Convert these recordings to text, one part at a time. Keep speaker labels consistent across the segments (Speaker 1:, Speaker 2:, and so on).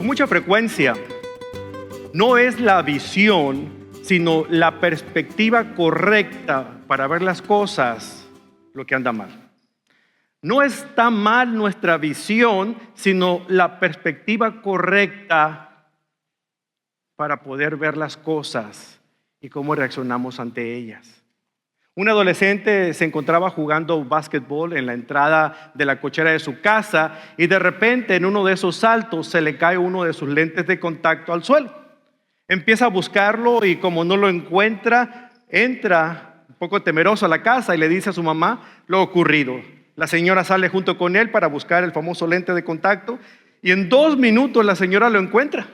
Speaker 1: mucha frecuencia no es la visión, sino la perspectiva correcta para ver las cosas lo que anda mal. No está mal nuestra visión, sino la perspectiva correcta para poder ver las cosas y cómo reaccionamos ante ellas. Un adolescente se encontraba jugando básquetbol en la entrada de la cochera de su casa y de repente en uno de esos saltos se le cae uno de sus lentes de contacto al suelo. Empieza a buscarlo y como no lo encuentra, entra un poco temeroso a la casa y le dice a su mamá lo ocurrido. La señora sale junto con él para buscar el famoso lente de contacto y en 2 minutos la señora lo encuentra.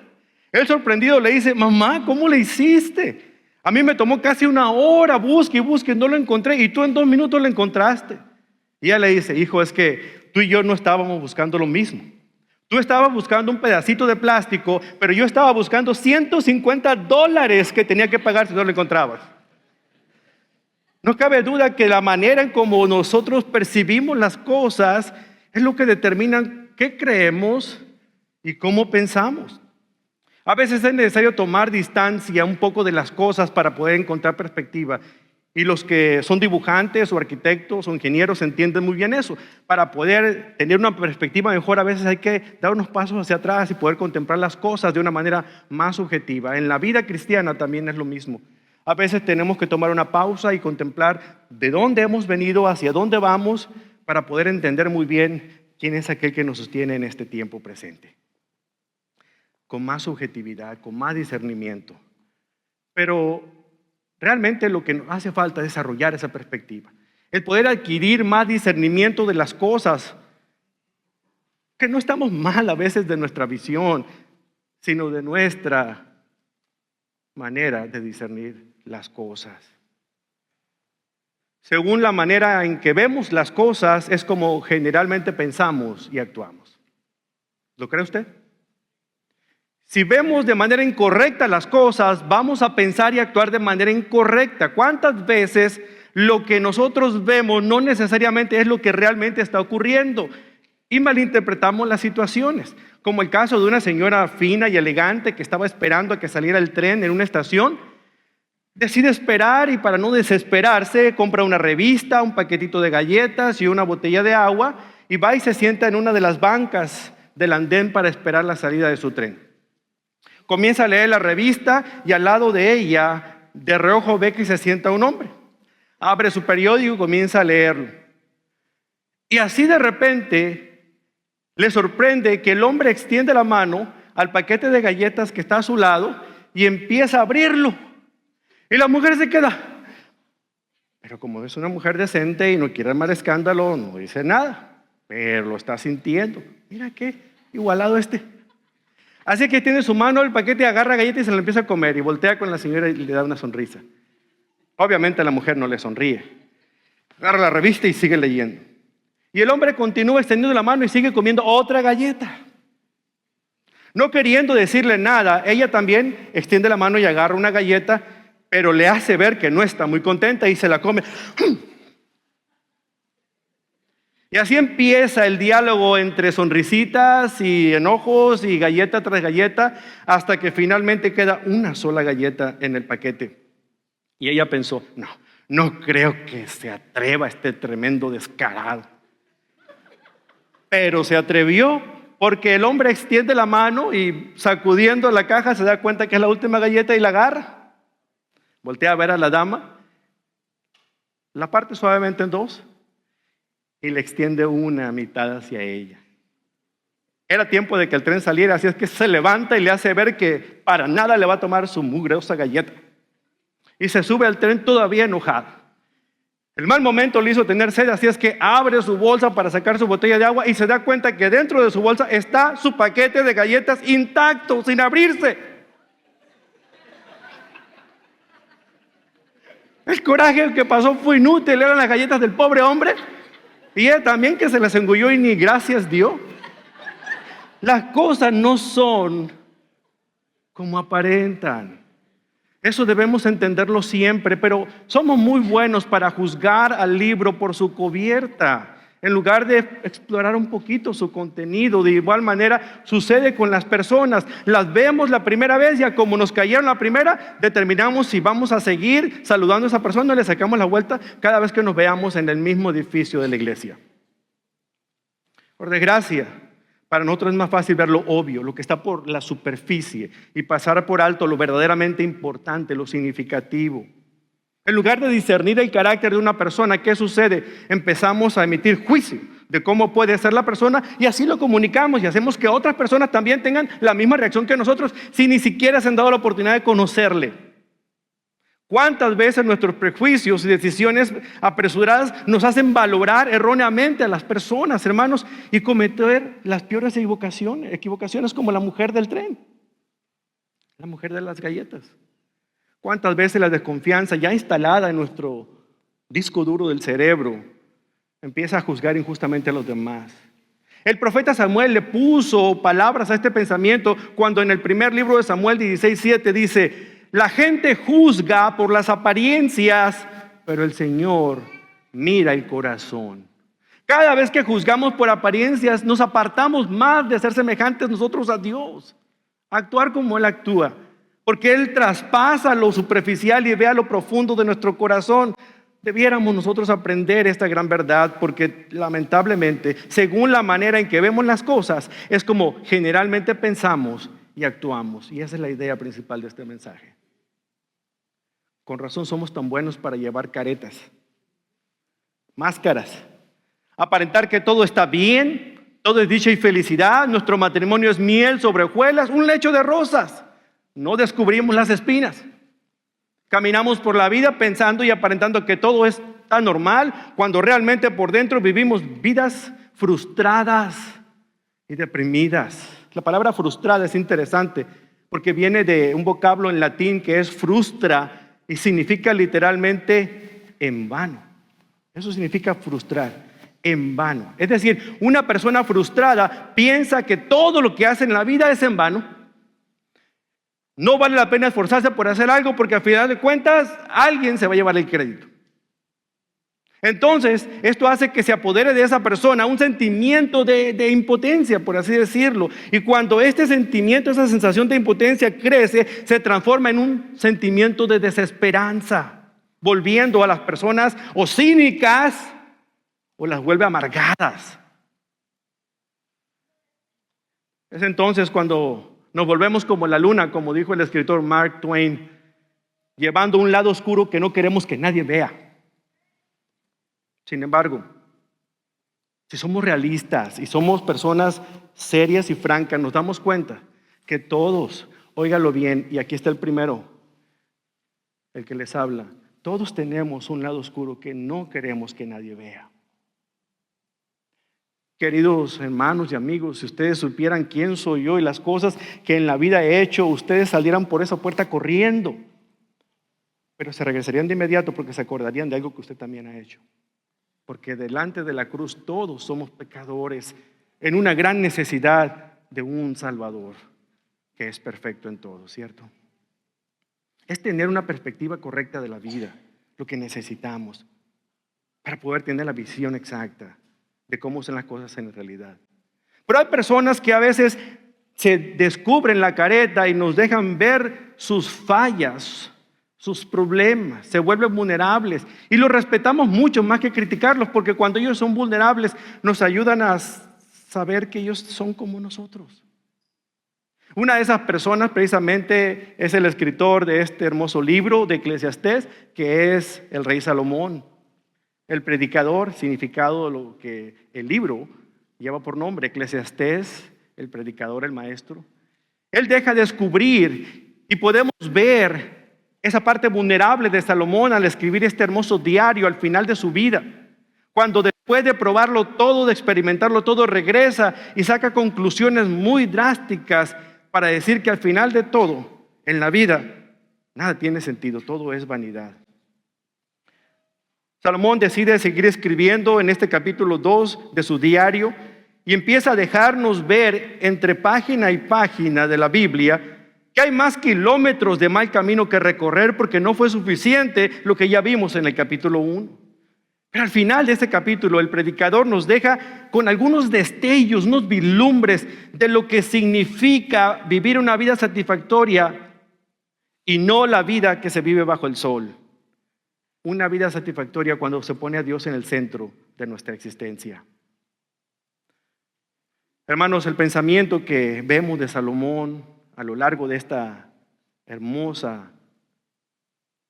Speaker 1: Él sorprendido le dice: mamá, ¿cómo le hiciste? A mí me tomó casi 1 hora, busque y busque, no lo encontré y tú en 2 minutos lo encontraste. Y ella le dice: hijo, es que tú y yo no estábamos buscando lo mismo. Tú estabas buscando un pedacito de plástico, pero yo estaba buscando $150 que tenía que pagar si no lo encontrabas. No cabe duda que la manera en cómo nosotros percibimos las cosas es lo que determina qué creemos y cómo pensamos. A veces es necesario tomar distancia un poco de las cosas para poder encontrar perspectiva. Y los que son dibujantes o arquitectos o ingenieros entienden muy bien eso. Para poder tener una perspectiva mejor, a veces hay que dar unos pasos hacia atrás y poder contemplar las cosas de una manera más subjetiva. En la vida cristiana también es lo mismo. A veces tenemos que tomar una pausa y contemplar de dónde hemos venido, hacia dónde vamos, para poder entender muy bien quién es aquel que nos sostiene en este tiempo presente. Con más subjetividad, con más discernimiento. Pero realmente lo que nos hace falta es desarrollar esa perspectiva. El poder adquirir más discernimiento de las cosas. Que no estamos mal a veces de nuestra visión, sino de nuestra manera de discernir las cosas. Según la manera en que vemos las cosas, es como generalmente pensamos y actuamos. ¿Lo cree usted? Si vemos de manera incorrecta las cosas, vamos a pensar y actuar de manera incorrecta. ¿Cuántas veces lo que nosotros vemos no necesariamente es lo que realmente está ocurriendo? Y malinterpretamos las situaciones, como el caso de una señora fina y elegante que estaba esperando a que saliera el tren en una estación. Decide esperar y para no desesperarse compra una revista, un paquetito de galletas y una botella de agua y va y se sienta en una de las bancas del andén para esperar la salida de su tren. Comienza a leer la revista y al lado de ella, de reojo, ve que se sienta un hombre. Abre su periódico y comienza a leerlo. Y así de repente le sorprende que el hombre extiende la mano al paquete de galletas que está a su lado y empieza a abrirlo. Y la mujer se queda. Pero como es una mujer decente y no quiere armar escándalo, no dice nada. Pero lo está sintiendo. Mira qué igualado este. Así que tiene su mano el paquete, agarra galletas y se la empieza a comer y voltea con la señora y le da una sonrisa. Obviamente la mujer no le sonríe. Agarra la revista y sigue leyendo. Y el hombre continúa extendiendo la mano y sigue comiendo otra galleta. No queriendo decirle nada, ella también extiende la mano y agarra una galleta, pero le hace ver que no está muy contenta y se la come. Y así empieza el diálogo entre sonrisitas y enojos y galleta tras galleta, hasta que finalmente queda una sola galleta en el paquete. Y ella pensó: no creo que se atreva este tremendo descarado. Pero se atrevió porque el hombre extiende la mano y sacudiendo la caja se da cuenta que es la última galleta y la agarra. Voltea a ver a la dama, la parte suavemente en dos y le extiende una mitad hacia ella. Era tiempo de que el tren saliera, así es que se levanta y le hace ver que para nada le va a tomar su mugrosa galleta. Y se sube al tren todavía enojado. El mal momento le hizo tener sed, así es que abre su bolsa para sacar su botella de agua y se da cuenta que dentro de su bolsa está su paquete de galletas intacto, sin abrirse. El coraje que pasó fue inútil, eran las galletas del pobre hombre. Y ella también que se las engulló y ni gracias dio. Las cosas no son como aparentan. Eso debemos entenderlo siempre, pero somos muy buenos para juzgar al libro por su cubierta. en lugar de explorar un poquito su contenido. De igual manera sucede con las personas. Las vemos la primera vez, ya como nos cayeron la primera, determinamos si vamos a seguir saludando a esa persona y le sacamos la vuelta cada vez que nos veamos en el mismo edificio de la iglesia. Por desgracia, para nosotros es más fácil ver lo obvio, lo que está por la superficie, y pasar por alto lo verdaderamente importante, lo significativo. En lugar de discernir el carácter de una persona, ¿qué sucede? Empezamos a emitir juicio de cómo puede ser la persona y así lo comunicamos y hacemos que otras personas también tengan la misma reacción que nosotros sin ni siquiera se han dado la oportunidad de conocerle. ¿Cuántas veces nuestros prejuicios y decisiones apresuradas nos hacen valorar erróneamente a las personas, hermanos, y cometer las peores equivocaciones como la mujer del tren, la mujer de las galletas? ¿Cuántas veces la desconfianza ya instalada en nuestro disco duro del cerebro empieza a juzgar injustamente a los demás? El profeta Samuel le puso palabras a este pensamiento cuando en el primer libro de Samuel 16:7 dice: la gente juzga por las apariencias, pero el Señor mira el corazón. Cada vez que juzgamos por apariencias, nos apartamos más de ser semejantes nosotros a Dios, actuar como Él actúa. Porque Él traspasa lo superficial y ve a lo profundo de nuestro corazón. Debiéramos nosotros aprender esta gran verdad, porque lamentablemente, según la manera en que vemos las cosas, es como generalmente pensamos y actuamos. Y esa es la idea principal de este mensaje. Con razón somos tan buenos para llevar caretas, máscaras, aparentar que todo está bien, todo es dicha y felicidad, nuestro matrimonio es miel sobre hojuelas, un lecho de rosas. No descubrimos las espinas. Caminamos por la vida pensando y aparentando que todo está normal, cuando realmente por dentro vivimos vidas frustradas y deprimidas. La palabra frustrada es interesante porque viene de un vocablo en latín que es frustra y significa literalmente en vano. Eso significa frustrar, en vano. Es decir, una persona frustrada piensa que todo lo que hace en la vida es en vano. No vale la pena esforzarse por hacer algo porque al final de cuentas alguien se va a llevar el crédito. Entonces, esto hace que se apodere de esa persona un sentimiento de impotencia, por así decirlo. Y cuando este sentimiento, esa sensación de impotencia crece, se transforma en un sentimiento de desesperanza, volviendo a las personas o cínicas o las vuelve amargadas. Es entonces cuando nos volvemos como la luna, como dijo el escritor Mark Twain, llevando un lado oscuro que no queremos que nadie vea. Sin embargo, si somos realistas y somos personas serias y francas, nos damos cuenta que todos, óigalo bien, y aquí está el primero, el que les habla, todos tenemos un lado oscuro que no queremos que nadie vea. Queridos hermanos y amigos, si ustedes supieran quién soy yo y las cosas que en la vida he hecho, ustedes salieran por esa puerta corriendo, pero se regresarían de inmediato porque se acordarían de algo que usted también ha hecho. Porque delante de la cruz todos somos pecadores en una gran necesidad de un Salvador que es perfecto en todo, ¿cierto? Es tener una perspectiva correcta de la vida, lo que necesitamos para poder tener la visión exacta de cómo son las cosas en realidad. Pero hay personas que a veces se descubren la careta y nos dejan ver sus fallas, sus problemas, se vuelven vulnerables y los respetamos mucho más que criticarlos, porque cuando ellos son vulnerables nos ayudan a saber que ellos son como nosotros. Una de esas personas precisamente es el escritor de este hermoso libro de Eclesiastés, que es el rey Salomón. El predicador, significado de lo que el libro lleva por nombre, Eclesiastés, el predicador, el maestro. Él deja descubrir y podemos ver esa parte vulnerable de Salomón al escribir este hermoso diario al final de su vida. Cuando después de probarlo todo, de experimentarlo todo, regresa y saca conclusiones muy drásticas para decir que al final de todo, en la vida, nada tiene sentido, todo es vanidad. Salomón decide seguir escribiendo en este capítulo 2 de su diario y empieza a dejarnos ver entre página y página de la Biblia que hay más kilómetros de mal camino que recorrer porque no fue suficiente lo que ya vimos en el capítulo 1. Pero al final de este capítulo, el predicador nos deja con algunos destellos, unos vislumbres de lo que significa vivir una vida satisfactoria y no la vida que se vive bajo el sol. Una vida satisfactoria cuando se pone a Dios en el centro de nuestra existencia. Hermanos, el pensamiento que vemos de Salomón a lo largo de esta hermosa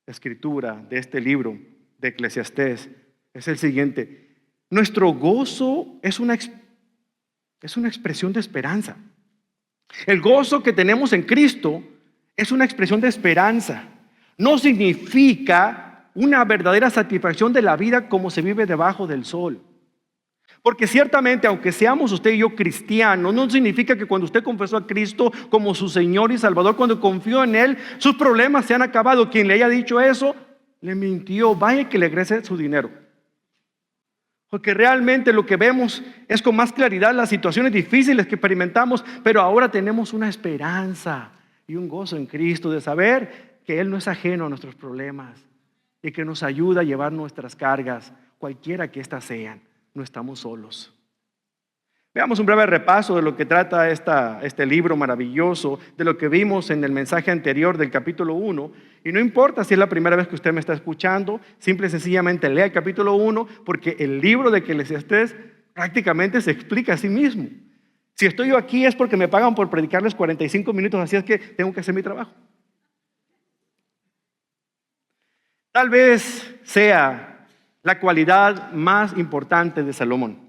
Speaker 1: escritura, de este libro de Eclesiastés, es el siguiente: nuestro gozo es una expresión de esperanza. El gozo que tenemos en Cristo es una expresión de esperanza. No significa una verdadera satisfacción de la vida como se vive debajo del sol. Porque ciertamente, aunque seamos usted y yo cristianos, no significa que cuando usted confesó a Cristo como su Señor y Salvador, cuando confió en Él, sus problemas se han acabado. Quien le haya dicho eso, le mintió. Vaya que le regrese su dinero. Porque realmente lo que vemos es con más claridad las situaciones difíciles que experimentamos, pero ahora tenemos una esperanza y un gozo en Cristo de saber que Él no es ajeno a nuestros problemas y que nos ayuda a llevar nuestras cargas, cualquiera que éstas sean. No estamos solos. Veamos un breve repaso de lo que trata este libro maravilloso, de lo que vimos en el mensaje anterior del capítulo 1. Y no importa si es la primera vez que usted me está escuchando, simple y sencillamente lea el capítulo 1, porque el libro de Eclesiastés prácticamente se explica a sí mismo. Si estoy yo aquí es porque me pagan por predicarles 45 minutos, así es que tengo que hacer mi trabajo. Tal vez sea la cualidad más importante de Salomón.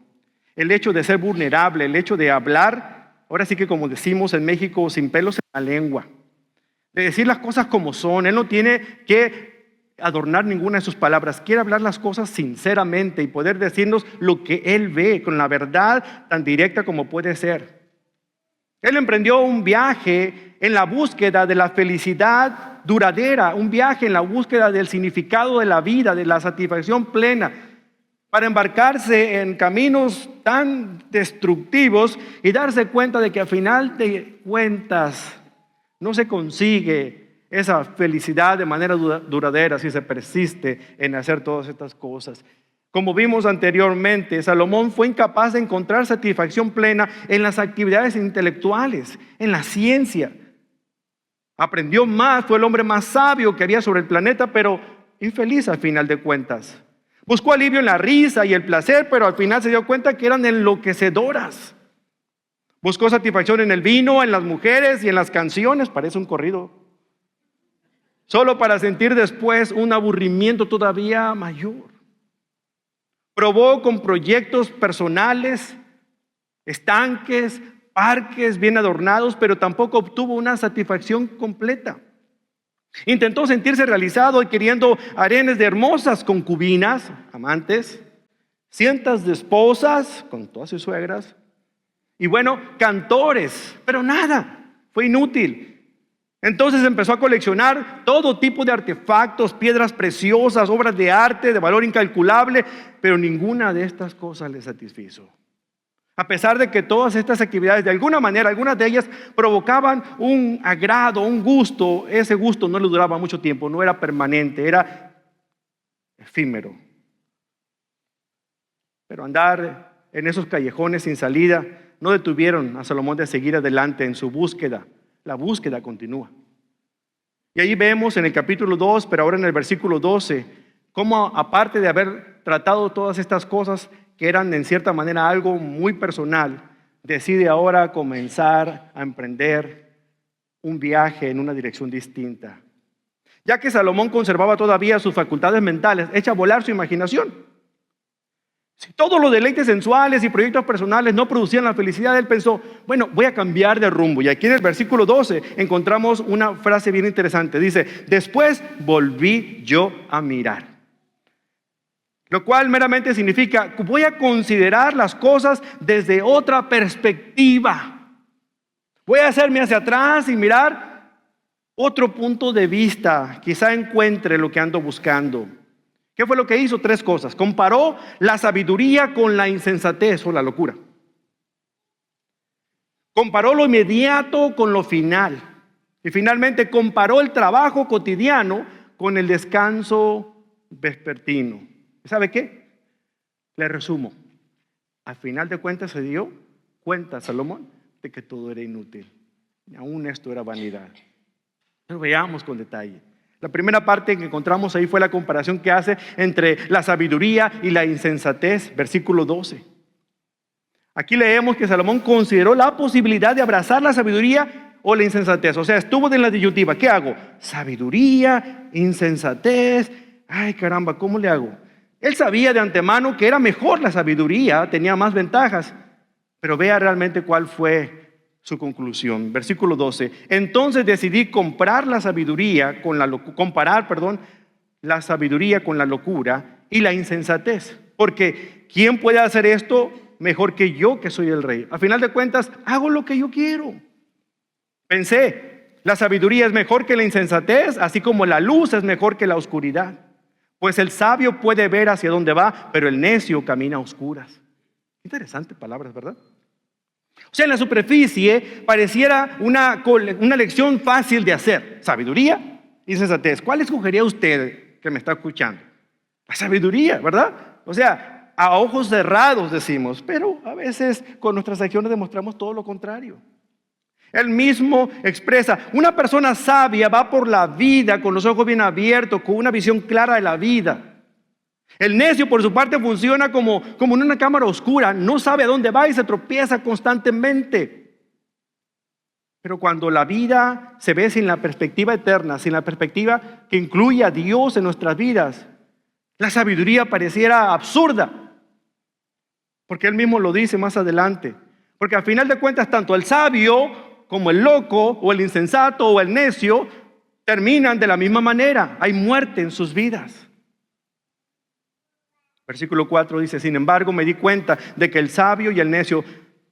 Speaker 1: El hecho de ser vulnerable, el hecho de hablar, ahora sí que como decimos en México, sin pelos en la lengua. De decir las cosas como son. Él no tiene que adornar ninguna de sus palabras. Quiere hablar las cosas sinceramente y poder decirnos lo que él ve con la verdad tan directa como puede ser. Él emprendió un viaje en la búsqueda de la felicidad duradera, un viaje en la búsqueda del significado de la vida, de la satisfacción plena, para embarcarse en caminos tan destructivos y darse cuenta de que al final de cuentas no se consigue esa felicidad de manera duradera si se persiste en hacer todas estas cosas. Como vimos anteriormente, Salomón fue incapaz de encontrar satisfacción plena en las actividades intelectuales, en la ciencia. Aprendió más, fue el hombre más sabio que había sobre el planeta, pero infeliz al final de cuentas. Buscó alivio en la risa y el placer, pero al final se dio cuenta que eran enloquecedoras. Buscó satisfacción en el vino, en las mujeres y en las canciones, parece un corrido, solo para sentir después un aburrimiento todavía mayor. Probó con proyectos personales, estanques, parques bien adornados, pero tampoco obtuvo una satisfacción completa. Intentó sentirse realizado adquiriendo harenes de hermosas concubinas, amantes, cientos de esposas con todas sus suegras, y bueno, cantores, pero nada, fue inútil. Entonces empezó a coleccionar todo tipo de artefactos, piedras preciosas, obras de arte de valor incalculable, pero ninguna de estas cosas le satisfizo. A pesar de que todas estas actividades, de alguna manera, algunas de ellas provocaban un agrado, un gusto, ese gusto no le duraba mucho tiempo, no era permanente, era efímero. Pero andar en esos callejones sin salida no detuvieron a Salomón de seguir adelante en su búsqueda. La búsqueda continúa. Y ahí vemos en el capítulo 2, pero ahora en el versículo 12, cómo aparte de haber tratado todas estas cosas que eran en cierta manera algo muy personal, decide ahora comenzar a emprender un viaje en una dirección distinta. Ya que Salomón conservaba todavía sus facultades mentales, echa a volar su imaginación. Si todos los deleites sensuales y proyectos personales no producían la felicidad, él pensó, bueno, voy a cambiar de rumbo. Y aquí en el versículo 12 encontramos una frase bien interesante. Dice, después volví yo a mirar. Lo cual meramente significa, voy a considerar las cosas desde otra perspectiva. Voy a hacerme hacia atrás y mirar otro punto de vista. Quizá encuentre lo que ando buscando. ¿Qué fue lo que hizo? 3 cosas. Comparó la sabiduría con la insensatez o la locura. Comparó lo inmediato con lo final. Y finalmente comparó el trabajo cotidiano con el descanso vespertino. ¿Sabe qué? Le resumo. Al final de cuentas se dio cuenta Salomón de que todo era inútil. Aún esto era vanidad. Pero veamos con detalle. La primera parte que encontramos ahí fue la comparación que hace entre la sabiduría y la insensatez, versículo 12. Aquí leemos que Salomón consideró la posibilidad de abrazar la sabiduría o la insensatez. O sea, estuvo en la disyuntiva. ¿Qué hago? Sabiduría, insensatez. Ay, caramba, ¿cómo le hago? Él sabía de antemano que era mejor la sabiduría, tenía más ventajas. Pero vea realmente cuál fue su conclusión. Versículo 12. Entonces decidí comparar la sabiduría con la sabiduría con la locura y la insensatez. Porque ¿quién puede hacer esto mejor que yo, que soy el rey? A final de cuentas, hago lo que yo quiero. Pensé, la sabiduría es mejor que la insensatez, así como la luz es mejor que la oscuridad. Pues el sabio puede ver hacia dónde va, pero el necio camina a oscuras. Interesantes palabras, ¿verdad? O sea, en la superficie pareciera una lección fácil de hacer. Sabiduría y sensatez. ¿Cuál escogería usted que me está escuchando? La sabiduría, ¿verdad? O sea, a ojos cerrados decimos, pero a veces con nuestras acciones demostramos todo lo contrario. Él mismo expresa, una persona sabia va por la vida con los ojos bien abiertos, con una visión clara de la vida. El necio, por su parte, funciona como en una cámara oscura, no sabe a dónde va y se tropieza constantemente. Pero cuando la vida se ve sin la perspectiva eterna, sin la perspectiva que incluye a Dios en nuestras vidas, la sabiduría pareciera absurda. Porque él mismo lo dice más adelante. Porque al final de cuentas, tanto el sabio como el loco o el insensato o el necio terminan de la misma manera. Hay muerte en sus vidas. Versículo 4 dice, sin embargo me di cuenta de que el sabio y el necio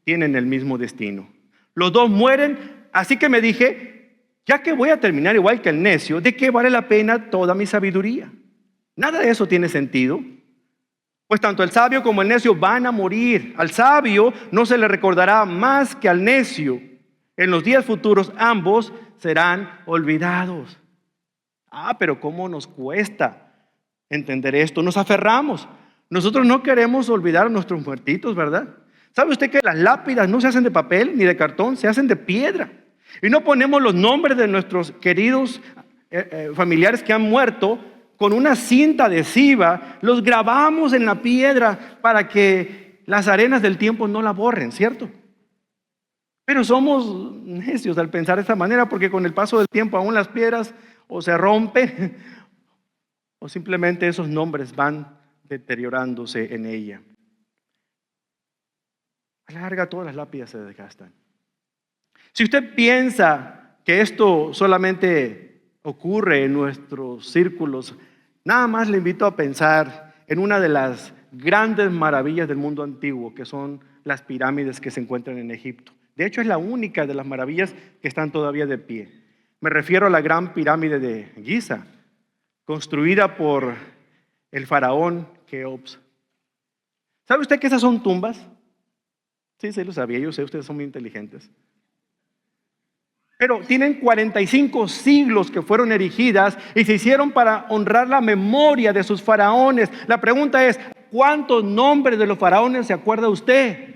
Speaker 1: tienen el mismo destino. Los dos mueren, así que me dije, ya que voy a terminar igual que el necio, ¿de qué vale la pena toda mi sabiduría? Nada de eso tiene sentido. Pues tanto el sabio como el necio van a morir. Al sabio no se le recordará más que al necio. En los días futuros ambos serán olvidados. Pero ¿cómo nos cuesta entender esto? Nos aferramos. Nosotros no queremos olvidar a nuestros muertitos, ¿verdad? ¿Sabe usted que las lápidas no se hacen de papel ni de cartón? Se hacen de piedra. Y no ponemos los nombres de nuestros queridos familiares que han muerto con una cinta adhesiva. Los grabamos en la piedra para que las arenas del tiempo no la borren, ¿cierto? Pero somos necios al pensar de esta manera, porque con el paso del tiempo aún las piedras o se rompen o simplemente esos nombres van deteriorándose en ella. A la larga todas las lápidas se desgastan. Si usted piensa que esto solamente ocurre en nuestros círculos, nada más le invito a pensar en una de las grandes maravillas del mundo antiguo, que son las pirámides que se encuentran en Egipto. De hecho, es la única de las maravillas que están todavía de pie. Me refiero a la gran pirámide de Giza, construida por el faraón Keops. ¿Sabe usted que esas son tumbas? Sí, lo sabía, yo sé, ustedes son muy inteligentes. Pero tienen 45 siglos que fueron erigidas y se hicieron para honrar la memoria de sus faraones. La pregunta es, ¿cuántos nombres de los faraones se acuerda usted?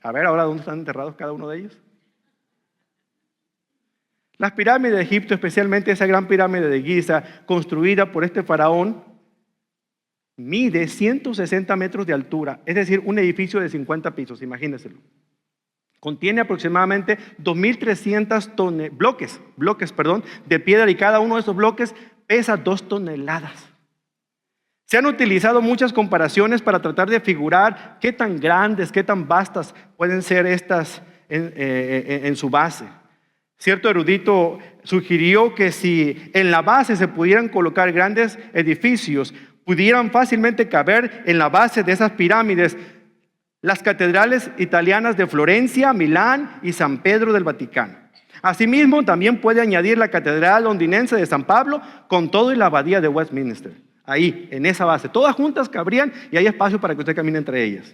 Speaker 1: A ver, ahora, ¿dónde están enterrados cada uno de ellos? Las pirámides de Egipto, especialmente esa gran pirámide de Giza, construida por este faraón, mide 160 metros de altura, es decir, un edificio de 50 pisos, imagínenselo. Contiene aproximadamente 2.300 bloques de piedra y cada uno de esos bloques pesa 2 toneladas. Se han utilizado muchas comparaciones para tratar de figurar qué tan grandes, qué tan vastas pueden ser estas en su base. Cierto erudito sugirió que si en la base se pudieran colocar grandes edificios, pudieran fácilmente caber en la base de esas pirámides las catedrales italianas de Florencia, Milán y San Pedro del Vaticano. Asimismo, también puede añadir la catedral londinense de San Pablo con todo y la abadía de Westminster. Ahí, en esa base, todas juntas cabrían y hay espacio para que usted camine entre ellas.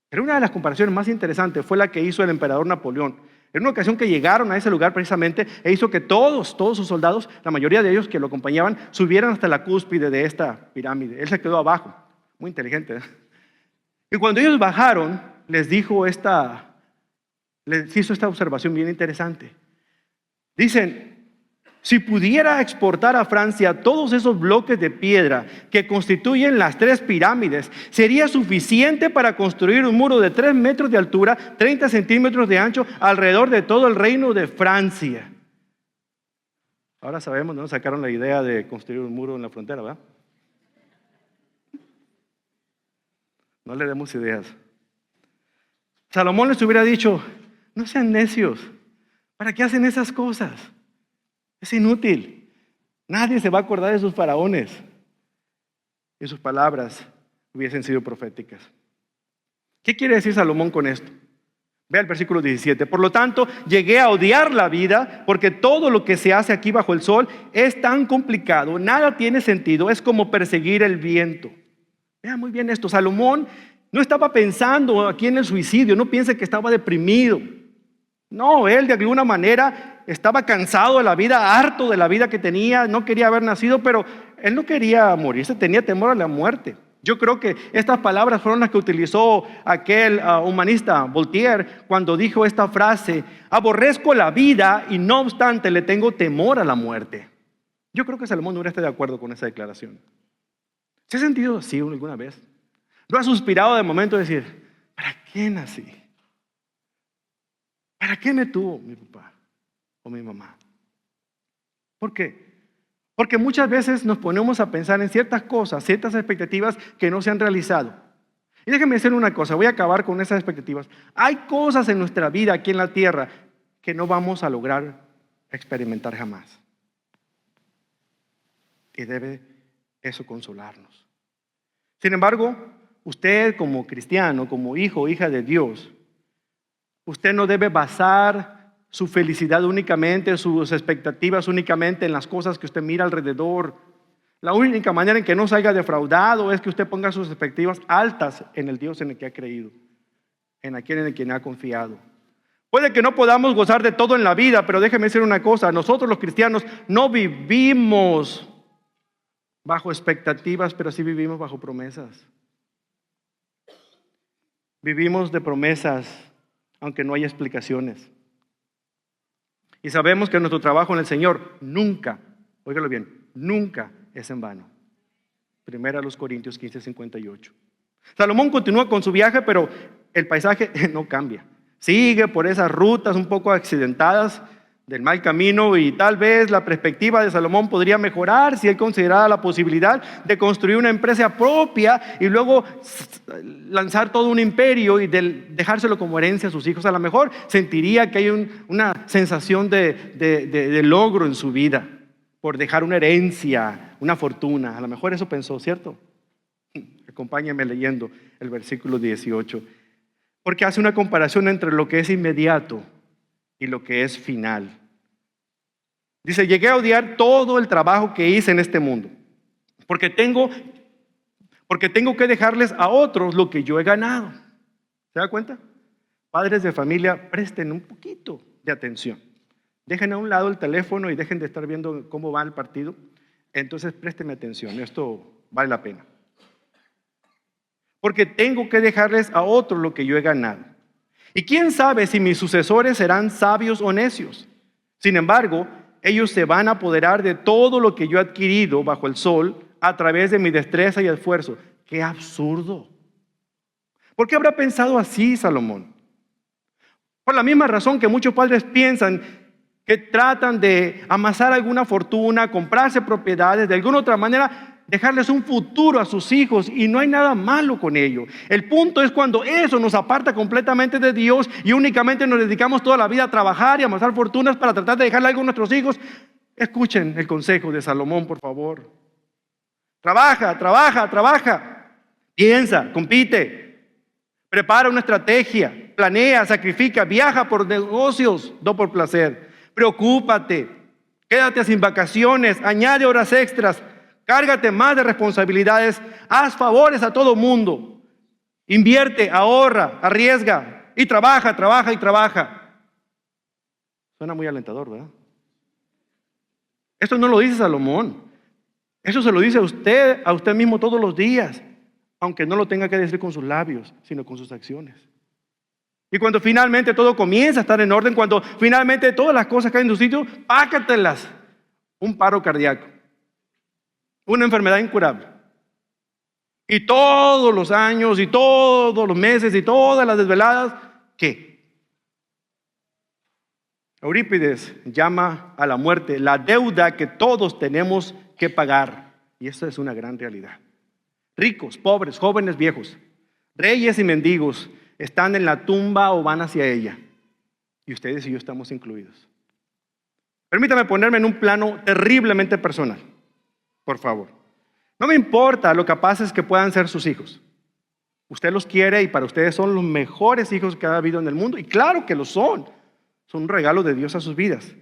Speaker 1: Pero una de las comparaciones más interesantes fue la que hizo el emperador Napoleón. En una ocasión que llegaron a ese lugar precisamente, e hizo que todos sus soldados, la mayoría de ellos que lo acompañaban, subieran hasta la cúspide de esta pirámide. Él se quedó abajo, muy inteligente. Y cuando ellos bajaron, les hizo esta observación bien interesante. Dicen, si pudiera exportar a Francia todos esos bloques de piedra que constituyen las 3 pirámides, sería suficiente para construir un muro de 3 metros de altura, 30 centímetros de ancho, alrededor de todo el reino de Francia. Ahora sabemos, ¿no? Sacaron la idea de construir un muro en la frontera, ¿verdad? No le demos ideas. Salomón les hubiera dicho, no sean necios, ¿para qué hacen esas cosas? Es inútil. Nadie se va a acordar de sus faraones. Y sus palabras hubiesen sido proféticas. ¿Qué quiere decir Salomón con esto? Ve al versículo 17. Por lo tanto, llegué a odiar la vida porque todo lo que se hace aquí bajo el sol es tan complicado, nada tiene sentido, es como perseguir el viento. Vean muy bien esto. Salomón no estaba pensando aquí en el suicidio, no piense que estaba deprimido. No, él de alguna manera estaba cansado de la vida, harto de la vida que tenía, no quería haber nacido, pero él no quería morirse, tenía temor a la muerte. Yo creo que estas palabras fueron las que utilizó aquel humanista Voltaire cuando dijo esta frase: aborrezco la vida y no obstante le tengo temor a la muerte. Yo creo que Salomón no está de acuerdo con esa declaración. ¿Se ha sentido así alguna vez? ¿No ha suspirado de momento de decir, ¿para qué nací? ¿Para qué me tuvo mi papá o mi mamá? ¿Por qué? Porque muchas veces nos ponemos a pensar en ciertas cosas, ciertas expectativas que no se han realizado. Y déjenme decir una cosa, voy a acabar con esas expectativas. Hay cosas en nuestra vida aquí en la tierra que no vamos a lograr experimentar jamás. Y debe eso consolarnos. Sin embargo, usted como cristiano, como hijo o hija de Dios, usted no debe basar su felicidad únicamente, sus expectativas únicamente en las cosas que usted mira alrededor. La única manera en que no salga defraudado es que usted ponga sus expectativas altas en el Dios en el que ha creído, en aquel en el quien ha confiado. Puede que no podamos gozar de todo en la vida, pero déjeme decir una cosa, nosotros los cristianos no vivimos bajo expectativas, pero sí vivimos bajo promesas. Vivimos de promesas, aunque no haya explicaciones. Y sabemos que nuestro trabajo en el Señor nunca, óigalo bien, nunca es en vano. 1 Corintios 15:58. Salomón continúa con su viaje, pero el paisaje no cambia. Sigue por esas rutas un poco accidentadas del mal camino, y tal vez la perspectiva de Salomón podría mejorar si él considerara la posibilidad de construir una empresa propia y luego lanzar todo un imperio y dejárselo como herencia a sus hijos. A lo mejor sentiría que hay una sensación de logro en su vida por dejar una herencia, una fortuna. A lo mejor eso pensó, ¿cierto? Acompáñenme leyendo el versículo 18, porque hace una comparación entre lo que es inmediato y lo que es final. Dice, llegué a odiar todo el trabajo que hice en este mundo, porque tengo que dejarles a otros lo que yo he ganado. ¿Se da cuenta? Padres de familia, presten un poquito de atención. Dejen a un lado el teléfono y dejen de estar viendo cómo va el partido. Entonces présteme atención, esto vale la pena. Porque tengo que dejarles a otros lo que yo he ganado. Y quién sabe si mis sucesores serán sabios o necios. Sin embargo, ellos se van a apoderar de todo lo que yo he adquirido bajo el sol a través de mi destreza y esfuerzo. ¡Qué absurdo! ¿Por qué habrá pensado así Salomón? Por la misma razón que muchos padres piensan que tratan de amasar alguna fortuna, comprarse propiedades, de alguna otra manera dejarles un futuro a sus hijos, y no hay nada malo con ello. El punto es cuando eso nos aparta completamente de Dios y únicamente nos dedicamos toda la vida a trabajar y amasar fortunas para tratar de dejarle algo a nuestros hijos. Escuchen el consejo de Salomón, por favor. Trabaja, trabaja, trabaja. Piensa, compite. Prepara una estrategia, planea, sacrifica, viaja por negocios, no por placer. Preocúpate, quédate sin vacaciones, añade horas extras. Cárgate más de responsabilidades, haz favores a todo mundo, invierte, ahorra, arriesga y trabaja, trabaja y trabaja. Suena muy alentador, ¿verdad? Esto no lo dice Salomón. Eso se lo dice a usted mismo todos los días, aunque no lo tenga que decir con sus labios, sino con sus acciones. Y cuando finalmente todo comienza a estar en orden, cuando finalmente todas las cosas caen en su sitio, pácatelas. Un paro cardíaco, una enfermedad incurable. Y todos los años, y todos los meses, y todas las desveladas, ¿qué? Eurípides llama a la muerte la deuda que todos tenemos que pagar. Y eso es una gran realidad. Ricos, pobres, jóvenes, viejos, reyes y mendigos están en la tumba o van hacia ella. Y ustedes y yo estamos incluidos. Permítame ponerme en un plano terriblemente personal, por favor. No me importa lo capaces que puedan ser sus hijos. Usted los quiere y para ustedes son los mejores hijos que ha habido en el mundo. Y claro que lo son. Son un regalo de Dios a sus vidas.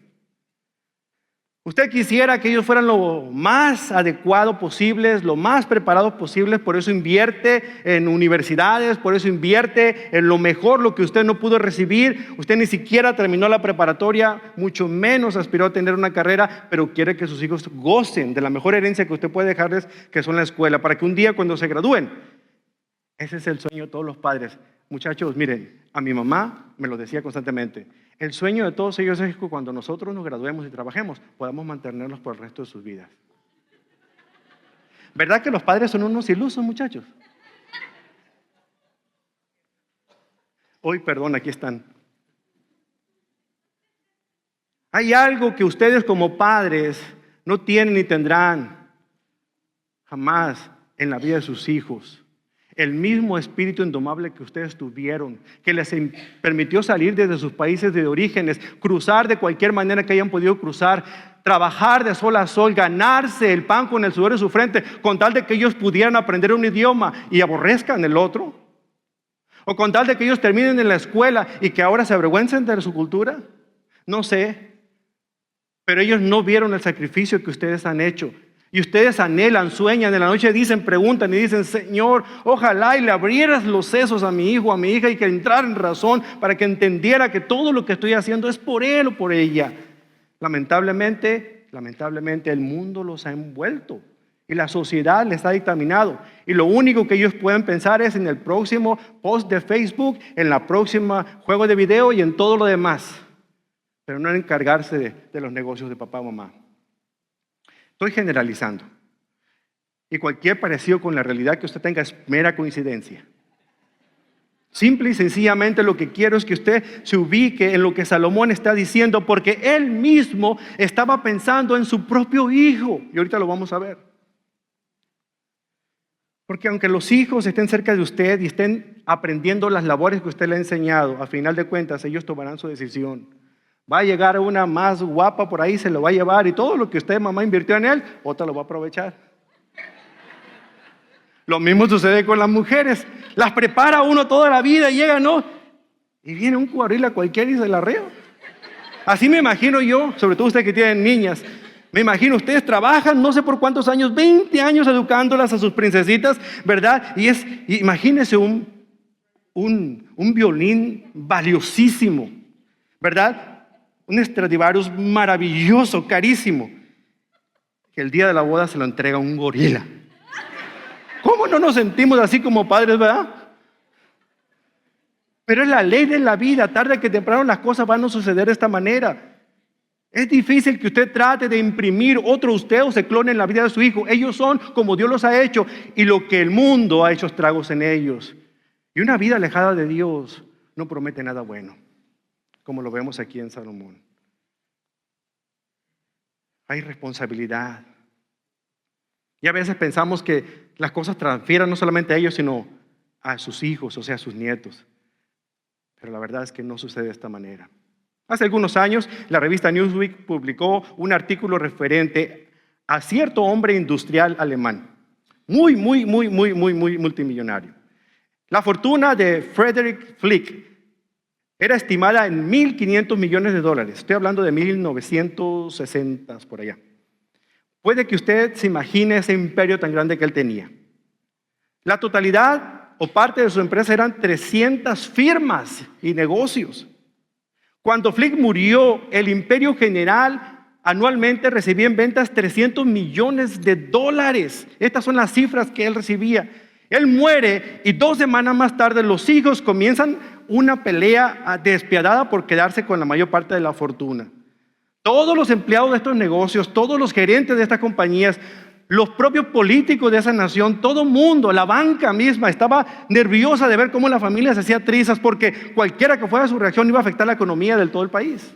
Speaker 1: Usted quisiera que ellos fueran lo más adecuado posibles, lo más preparados posibles, por eso invierte en universidades, por eso invierte en lo mejor, lo que usted no pudo recibir. Usted ni siquiera terminó la preparatoria, mucho menos aspiró a tener una carrera, pero quiere que sus hijos gocen de la mejor herencia que usted puede dejarles, que son la escuela, para que un día cuando se gradúen, ese es el sueño de todos los padres. Muchachos, miren, a mi mamá me lo decía constantemente. El sueño de todos ellos es que cuando nosotros nos graduemos y trabajemos, podamos mantenerlos por el resto de sus vidas. ¿Verdad que los padres son unos ilusos, muchachos? Hoy, perdón, aquí están. Hay algo que ustedes como padres no tienen ni tendrán jamás en la vida de sus hijos. El mismo espíritu indomable que ustedes tuvieron, que les permitió salir desde sus países de orígenes, cruzar de cualquier manera que hayan podido cruzar, trabajar de sol a sol, ganarse el pan con el sudor de su frente, con tal de que ellos pudieran aprender un idioma y aborrezcan el otro, o con tal de que ellos terminen en la escuela y que ahora se avergüencen de su cultura. No sé, pero ellos no vieron el sacrificio que ustedes han hecho. Y ustedes anhelan, sueñan, en la noche dicen, preguntan y dicen, Señor, ojalá y le abrieras los sesos a mi hijo, a mi hija, y que entrara en razón para que entendiera que todo lo que estoy haciendo es por él o por ella. Lamentablemente el mundo los ha envuelto y la sociedad les ha dictaminado. Y lo único que ellos pueden pensar es en el próximo post de Facebook, en la próxima juego de video y en todo lo demás. Pero no en encargarse de los negocios de papá o mamá. Estoy generalizando. Y cualquier parecido con la realidad que usted tenga es mera coincidencia. Simple y sencillamente lo que quiero es que usted se ubique en lo que Salomón está diciendo, porque él mismo estaba pensando en su propio hijo. Y ahorita lo vamos a ver. Porque aunque los hijos estén cerca de usted y estén aprendiendo las labores que usted le ha enseñado, a final de cuentas ellos tomarán su decisión. Va a llegar una más guapa por ahí, se lo va a llevar, y todo lo que usted, mamá, invirtió en él, otra lo va a aprovechar. Lo mismo sucede con las mujeres. Las prepara uno toda la vida y llega, ¿no? Y viene un cuadril a cualquiera y se la arrea. Así me imagino yo, sobre todo ustedes que tienen niñas. Me imagino, ustedes trabajan no sé por cuántos años, 20 años educándolas a sus princesitas, ¿verdad? Imagínense un violín valiosísimo, ¿verdad? Un Stradivarius maravilloso, carísimo, que el día de la boda se lo entrega un gorila. ¿Cómo no nos sentimos así como padres, verdad? Pero es la ley de la vida. Tarde que temprano las cosas van a suceder de esta manera. Es difícil que usted trate de imprimir otro usted o se clone en la vida de su hijo. Ellos son como Dios los ha hecho y lo que el mundo ha hecho estragos en ellos. Y una vida alejada de Dios no promete nada bueno, como lo vemos aquí en Salomón. Hay responsabilidad. Y a veces pensamos que las cosas transfieran no solamente a ellos, sino a sus hijos, o sea, a sus nietos. Pero la verdad es que no sucede de esta manera. Hace algunos años, la revista Newsweek publicó un artículo referente a cierto hombre industrial alemán, muy multimillonario. La fortuna de Friedrich Flick era estimada en $1.500 millones. Estoy hablando de 1960 por allá. Puede que usted se imagine ese imperio tan grande que él tenía. La totalidad o parte de su empresa eran 300 firmas y negocios. Cuando Flick murió, el Imperio General anualmente recibía en ventas $300 millones. Estas son las cifras que él recibía. Él muere y 2 semanas más tarde los hijos comienzan una pelea despiadada por quedarse con la mayor parte de la fortuna. Todos los empleados de estos negocios, todos los gerentes de estas compañías, los propios políticos de esa nación, todo el mundo, la banca misma estaba nerviosa de ver cómo la familia se hacía trizas porque cualquiera que fuera su reacción iba a afectar la economía del todo el país.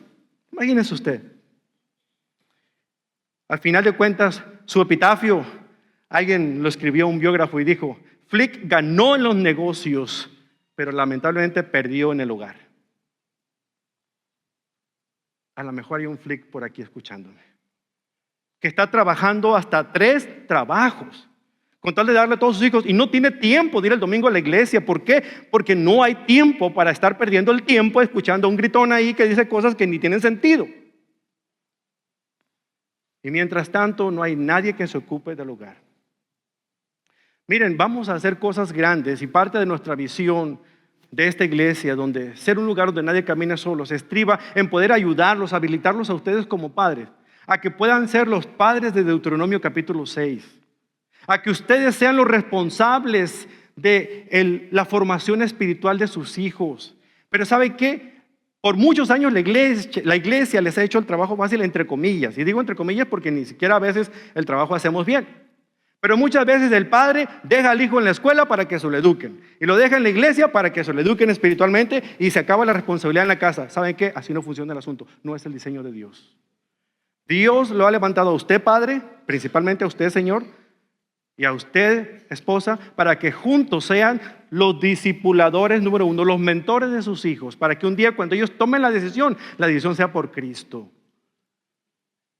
Speaker 1: Imagínese usted. Al final de cuentas, su epitafio, alguien lo escribió, un biógrafo, y dijo: Flick ganó en los negocios, pero lamentablemente perdió en el hogar. A lo mejor hay un Flick por aquí escuchándome, que está trabajando hasta 3 trabajos, con tal de darle a todos sus hijos, y no tiene tiempo de ir el domingo a la iglesia. ¿Por qué? Porque no hay tiempo para estar perdiendo el tiempo escuchando a un gritón ahí que dice cosas que ni tienen sentido. Y mientras tanto, no hay nadie que se ocupe del hogar. Miren, vamos a hacer cosas grandes, y parte de nuestra visión de esta iglesia, donde ser un lugar donde nadie camina solo, se estriba en poder ayudarlos, habilitarlos a ustedes como padres, a que puedan ser los padres de Deuteronomio capítulo 6, a que ustedes sean los responsables de la formación espiritual de sus hijos. Pero ¿sabe qué? Por muchos años la iglesia les ha hecho el trabajo fácil, entre comillas, y digo entre comillas porque ni siquiera a veces el trabajo hacemos bien. Pero muchas veces el padre deja al hijo en la escuela para que se lo eduquen, y lo deja en la iglesia para que se lo eduquen espiritualmente, y se acaba la responsabilidad en la casa. ¿Saben qué? Así no funciona el asunto. No es el diseño de Dios. Dios lo ha levantado a usted, padre, principalmente a usted, señor, y a usted, esposa, para que juntos sean los discipuladores número 1, los mentores de sus hijos, para que un día cuando ellos tomen la decisión sea por Cristo.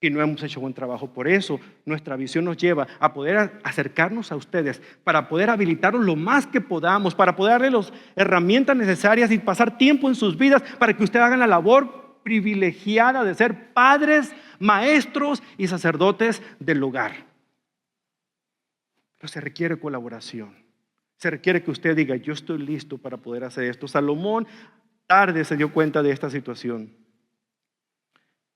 Speaker 1: Y no hemos hecho buen trabajo. Por eso nuestra visión nos lleva a poder acercarnos a ustedes, para poder habilitarlos lo más que podamos, para poder darles las herramientas necesarias y pasar tiempo en sus vidas para que ustedes hagan la labor privilegiada de ser padres, maestros y sacerdotes del hogar. Pero se requiere colaboración. Se requiere que usted diga: yo estoy listo para poder hacer esto. Salomón tarde se dio cuenta de esta situación.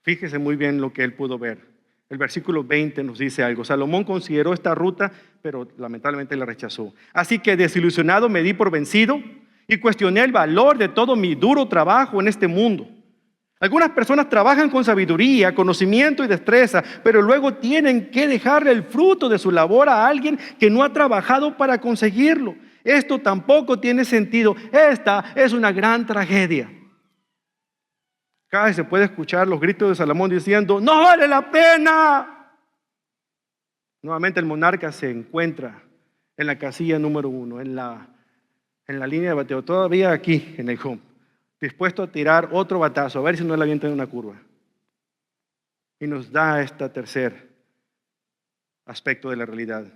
Speaker 1: Fíjese muy bien lo que él pudo ver. El versículo 20 nos dice algo. Salomón consideró esta ruta, pero lamentablemente la rechazó. Así que desilusionado me di por vencido y cuestioné el valor de todo mi duro trabajo en este mundo. Algunas personas trabajan con sabiduría, conocimiento y destreza, pero luego tienen que dejarle el fruto de su labor a alguien que no ha trabajado para conseguirlo. Esto tampoco tiene sentido. Esta es una gran tragedia. Cada vez se puede escuchar los gritos de Salomón diciendo: ¡no vale la pena! Nuevamente el monarca se encuentra en la casilla número 1, en la línea de bateo, todavía aquí en el home, dispuesto a tirar otro batazo, a ver si no le avienta en una curva. Y nos da este tercer aspecto de la realidad.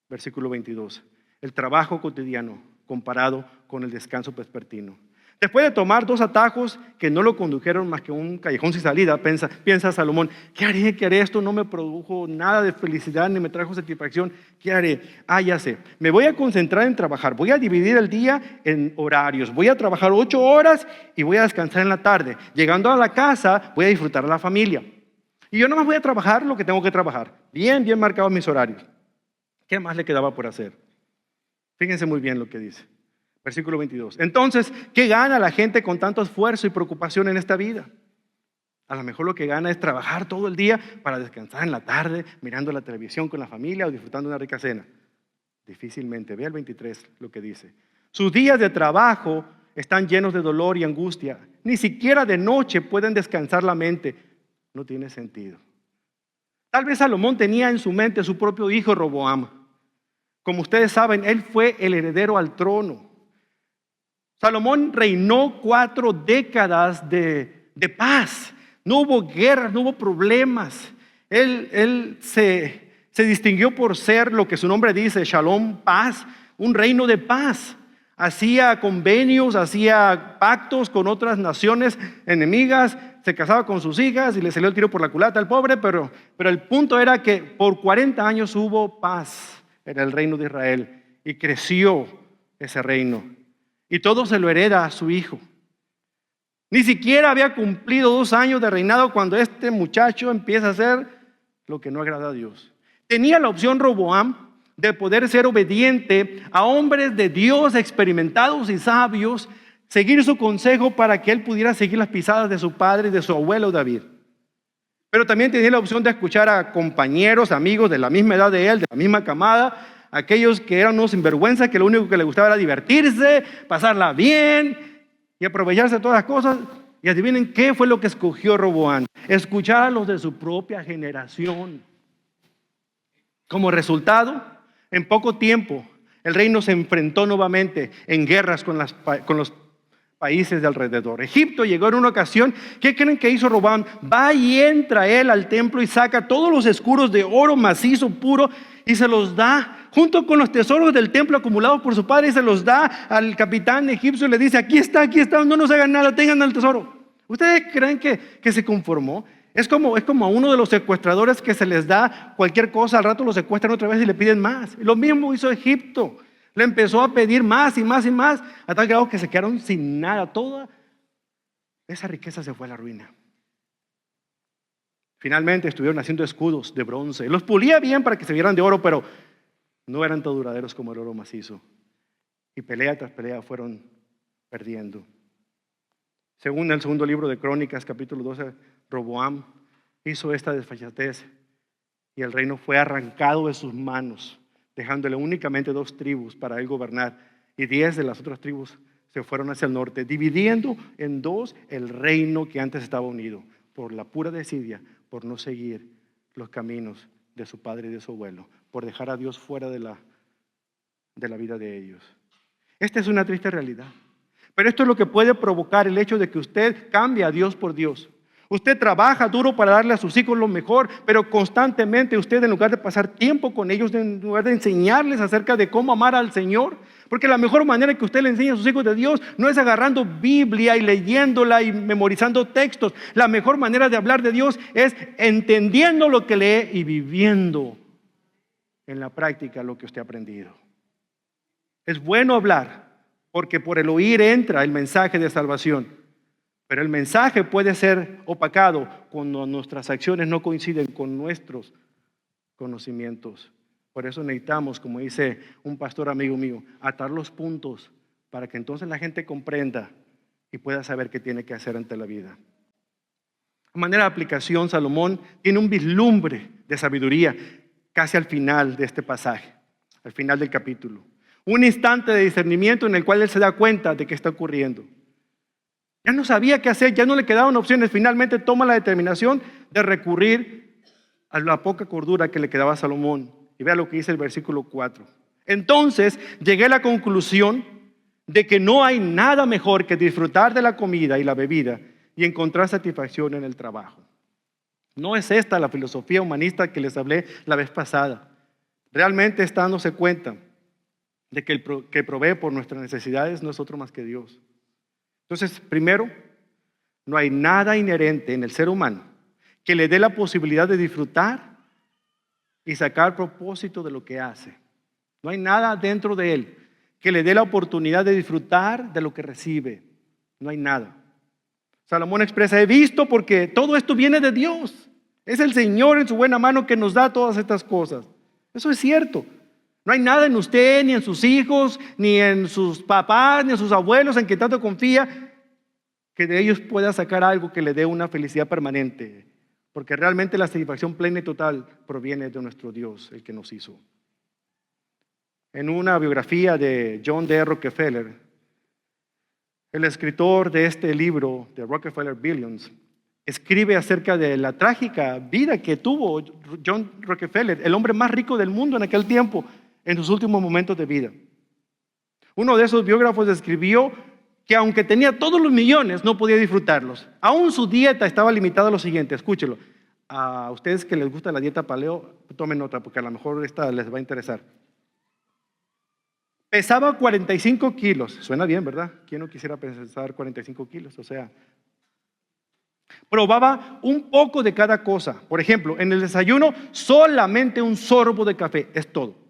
Speaker 1: Versículo 22. El trabajo cotidiano comparado con el descanso vespertino. Después de tomar 2 atajos que no lo condujeron más que a un callejón sin salida, piensa Salomón: ¿qué haré? ¿Qué haré? Esto no me produjo nada de felicidad ni me trajo satisfacción. ¿Qué haré? Ya sé. Me voy a concentrar en trabajar. Voy a dividir el día en horarios. Voy a trabajar 8 horas y voy a descansar en la tarde. Llegando a la casa, voy a disfrutar a la familia. Y yo nomás voy a trabajar lo que tengo que trabajar. Bien marcados mis horarios. ¿Qué más le quedaba por hacer? Fíjense muy bien lo que dice. Versículo 22. Entonces, ¿qué gana la gente con tanto esfuerzo y preocupación en esta vida? A lo mejor lo que gana es trabajar todo el día para descansar en la tarde, mirando la televisión con la familia o disfrutando una rica cena. Difícilmente. Ve el 23 lo que dice. Sus días de trabajo están llenos de dolor y angustia. Ni siquiera de noche pueden descansar la mente. No tiene sentido. Tal vez Salomón tenía en su mente a su propio hijo Roboam. Como ustedes saben, él fue el heredero al trono. Salomón reinó 4 décadas de paz. No hubo guerras, no hubo problemas. Él se distinguió por ser lo que su nombre dice, Shalom, paz, un reino de paz. Hacía convenios, hacía pactos con otras naciones enemigas, se casaba con sus hijas y le salió el tiro por la culata al pobre, pero el punto era que por 40 años hubo paz en el reino de Israel y creció ese reino. Y todo se lo hereda a su hijo. Ni siquiera había cumplido 2 años de reinado cuando este muchacho empieza a hacer lo que no agrada a Dios. Tenía la opción Roboam de poder ser obediente a hombres de Dios experimentados y sabios, seguir su consejo para que él pudiera seguir las pisadas de su padre y de su abuelo David. Pero también tenía la opción de escuchar a compañeros, amigos de la misma edad de él, de la misma camada, aquellos que eran unos sinvergüenzas, que lo único que les gustaba era divertirse, pasarla bien y aprovecharse de todas las cosas. Y adivinen qué fue lo que escogió Roboam: escuchar a los de su propia generación. Como resultado, en poco tiempo, el reino se enfrentó nuevamente en guerras con los países de alrededor. Egipto llegó en una ocasión. ¿Qué creen que hizo Roboam? Va y entra él al templo y saca todos los escudos de oro macizo puro y se los da, junto con los tesoros del templo acumulados por su padre, y se los da al capitán egipcio y le dice: aquí está, no nos hagan nada, tengan el tesoro. ¿Ustedes creen que se conformó? Es como a uno de los secuestradores que se les da cualquier cosa, al rato lo secuestran otra vez y le piden más. Lo mismo hizo Egipto. Le empezó a pedir más y más y más, a tal grado que se quedaron sin nada. Toda esa riqueza se fue a la ruina. Finalmente estuvieron haciendo escudos de bronce. Los pulía bien para que se vieran de oro, pero no eran tan duraderos como el oro macizo. Y pelea tras pelea fueron perdiendo. Según el segundo libro de Crónicas, capítulo 12, Roboam hizo esta desfachatez y el reino fue arrancado de sus manos, dejándole únicamente 2 tribus para él gobernar, y 10 de las otras tribus se fueron hacia el norte, dividiendo en 2 el reino que antes estaba unido, por la pura desidia, por no seguir los caminos de su padre y de su abuelo, por dejar a Dios fuera de la vida de ellos. Esta es una triste realidad, pero esto es lo que puede provocar el hecho de que usted cambie a Dios por Dios. Usted trabaja duro para darle a sus hijos lo mejor, pero constantemente usted, en lugar de pasar tiempo con ellos, en lugar de enseñarles acerca de cómo amar al Señor, porque la mejor manera que usted le enseñe a sus hijos de Dios no es agarrando Biblia y leyéndola y memorizando textos. La mejor manera de hablar de Dios es entendiendo lo que lee y viviendo en la práctica lo que usted ha aprendido. Es bueno hablar, porque por el oír entra el mensaje de salvación. Pero el mensaje puede ser opacado cuando nuestras acciones no coinciden con nuestros conocimientos. Por eso necesitamos, como dice un pastor amigo mío, atar los puntos para que entonces la gente comprenda y pueda saber qué tiene que hacer ante la vida. A manera de aplicación, Salomón tiene un vislumbre de sabiduría casi al final de este pasaje, al final del capítulo. Un instante de discernimiento en el cual él se da cuenta de qué está ocurriendo. Ya no sabía qué hacer, ya no le quedaban opciones. Finalmente toma la determinación de recurrir a la poca cordura que le quedaba a Salomón. Y vea lo que dice el versículo 4. Entonces llegué a la conclusión de que no hay nada mejor que disfrutar de la comida y la bebida y encontrar satisfacción en el trabajo. No es esta la filosofía humanista que les hablé la vez pasada. Realmente está dándose cuenta de que el que provee por nuestras necesidades no es otro más que Dios. Entonces, primero, no hay nada inherente en el ser humano que le dé la posibilidad de disfrutar y sacar propósito de lo que hace. No hay nada dentro de él que le dé la oportunidad de disfrutar de lo que recibe. No hay nada. Salomón expresa: he visto, porque todo esto viene de Dios. Es el Señor en su buena mano que nos da todas estas cosas. Eso es cierto. No hay nada en usted, ni en sus hijos, ni en sus papás, ni en sus abuelos en que tanto confía, que de ellos pueda sacar algo que le dé una felicidad permanente. Porque realmente la satisfacción plena y total proviene de nuestro Dios, el que nos hizo. En una biografía de John D. Rockefeller, el escritor de este libro, de Rockefeller Billions, escribe acerca de la trágica vida que tuvo John Rockefeller, el hombre más rico del mundo en aquel tiempo, en sus últimos momentos de vida. Uno de esos biógrafos escribió que aunque tenía todos los millones, no podía disfrutarlos. Aún su dieta estaba limitada a lo siguiente, escúchelo. A ustedes que les gusta la dieta paleo, tomen nota, porque a lo mejor esta les va a interesar. Pesaba 45 kilos, suena bien, ¿verdad? ¿Quién no quisiera pesar 45 kilos? O sea, probaba un poco de cada cosa. Por ejemplo, en el desayuno, solamente un sorbo de café, es todo.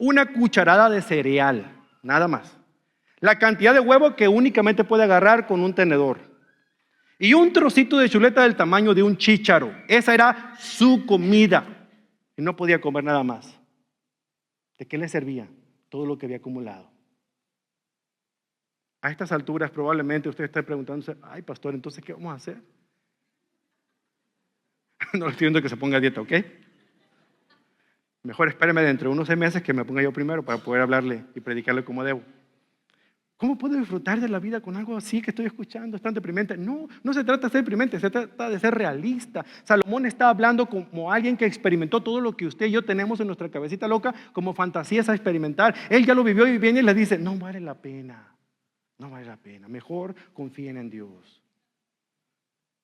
Speaker 1: Una cucharada de cereal, nada más. La cantidad de huevo que únicamente puede agarrar con un tenedor. Y un trocito de chuleta del tamaño de un chícharo. Esa era su comida. Y no podía comer nada más. ¿De qué le servía todo lo que había acumulado? A estas alturas probablemente usted esté preguntándose, ay pastor, entonces ¿qué vamos a hacer? No le estoy diciendo que se ponga a dieta, ¿ok? Mejor espéreme dentro de unos 6 meses que me ponga yo primero para poder hablarle y predicarle como debo. ¿Cómo puedo disfrutar de la vida con algo así que estoy escuchando? Es tan deprimente. No, no se trata de ser deprimente, se trata de ser realista. Salomón está hablando como alguien que experimentó todo lo que usted y yo tenemos en nuestra cabecita loca como fantasías a experimentar. Él ya lo vivió y viene y le dice, no vale la pena, no vale la pena. Mejor confíen en Dios.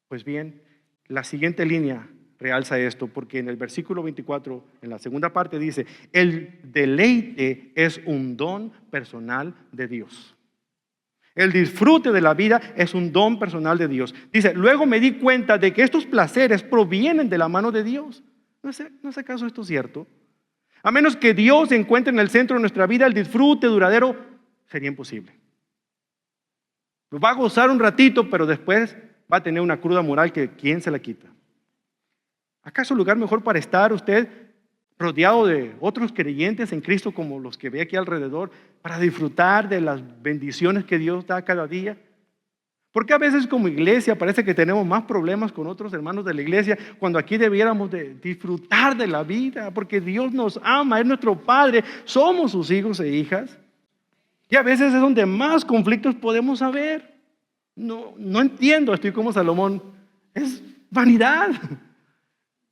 Speaker 1: Pues bien, la siguiente línea realza esto, porque en el versículo 24, en la segunda parte dice, el deleite es un don personal de Dios. El disfrute de la vida es un don personal de Dios. Dice, luego me di cuenta de que estos placeres provienen de la mano de Dios. ¿No es acaso esto cierto? A menos que Dios se encuentre en el centro de nuestra vida, el disfrute duradero sería imposible. Va a gozar un ratito, pero después va a tener una cruda moral que ¿quién se la quita? ¿Acaso lugar mejor para estar usted rodeado de otros creyentes en Cristo como los que ve aquí alrededor para disfrutar de las bendiciones que Dios da cada día? Porque a veces como iglesia parece que tenemos más problemas con otros hermanos de la iglesia cuando aquí debiéramos de disfrutar de la vida, porque Dios nos ama, es nuestro Padre, somos sus hijos e hijas. Y a veces es donde más conflictos podemos haber. No entiendo, estoy como Salomón, es vanidad.